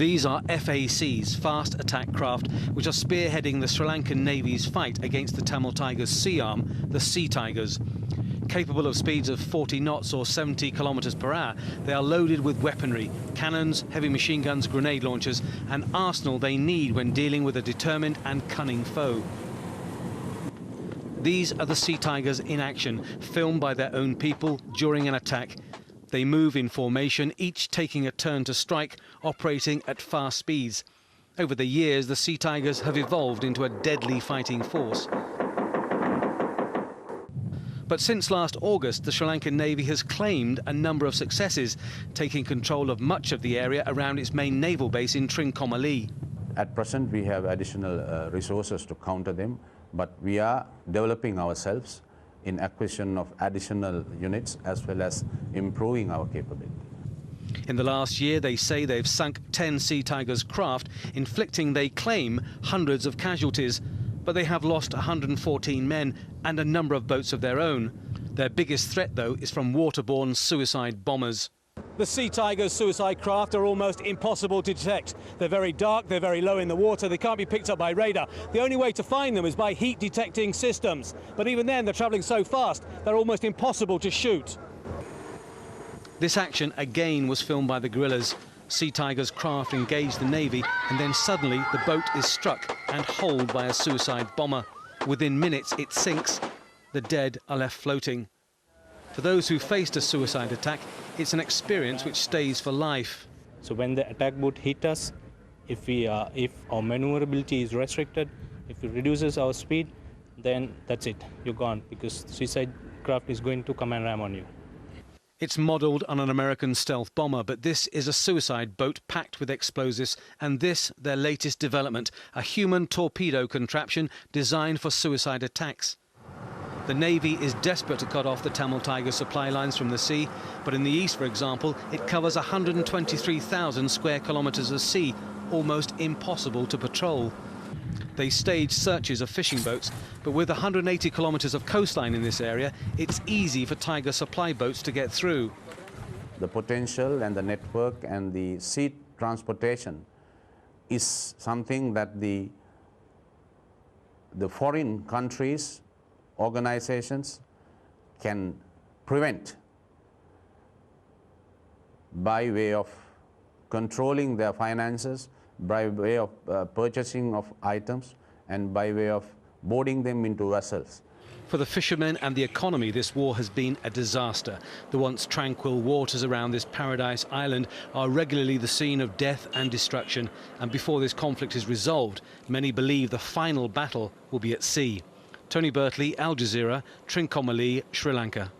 These are FACs, fast attack craft, which are spearheading the Sri Lankan Navy's fight against the Tamil Tigers' sea arm, the Sea Tigers. Capable of speeds of 40 knots or 70 kilometers per hour, they are loaded with weaponry, cannons, heavy machine guns, grenade launchers, an arsenal they need when dealing with a determined and cunning foe. These are the Sea Tigers in action, filmed by their own people during an attack. They move in formation, each taking a turn to strike, operating at fast speeds. Over the years, the Sea Tigers have evolved into a deadly fighting force. But since last August, the Sri Lankan Navy has claimed a number of successes, taking control of much of the area around its main naval base in Trincomalee. At present, we have additional resources to counter them, but we are developing ourselves in acquisition of additional units as well as improving our capability. In the last year, they say they've sunk 10 Sea Tigers craft, inflicting, they claim, hundreds of casualties. But they have lost 114 men and a number of boats of their own. Their biggest threat, though, is from waterborne suicide bombers. The Sea Tigers' suicide craft are almost impossible to detect. They're very dark, they're very low in the water, they can't be picked up by radar. The only way to find them is by heat-detecting systems. But even then, they're travelling so fast, they're almost impossible to shoot. This action again was filmed by the guerrillas. Sea Tigers' craft engaged the Navy, and then suddenly the boat is struck and holed by a suicide bomber. Within minutes, it sinks. The dead are left floating. For those who faced a suicide attack, it's an experience which stays for life. So when the attack boat hit us, if our maneuverability is restricted, if it reduces our speed, then that's it, you're gone, because the suicide craft is going to come and ram on you. It's modelled on an American stealth bomber, but this is a suicide boat packed with explosives, and this, their latest development, a human torpedo contraption designed for suicide attacks. The Navy is desperate to cut off the Tamil Tiger supply lines from the sea, but in the east, for example, it covers 123,000 square kilometres of sea, almost impossible to patrol. They stage searches of fishing boats, but with 180 kilometres of coastline in this area, it's easy for Tiger supply boats to get through. The potential and the network and the sea transportation is something that the foreign countries, organizations can prevent by way of controlling their finances, by way of purchasing of items, and by way of boarding them into vessels. For the fishermen and the economy, this war has been a disaster. The once tranquil waters around this paradise island are regularly the scene of death and destruction. And before this conflict is resolved, many believe the final battle will be at sea. Tony Bertley, Al Jazeera, Trincomalee, Sri Lanka.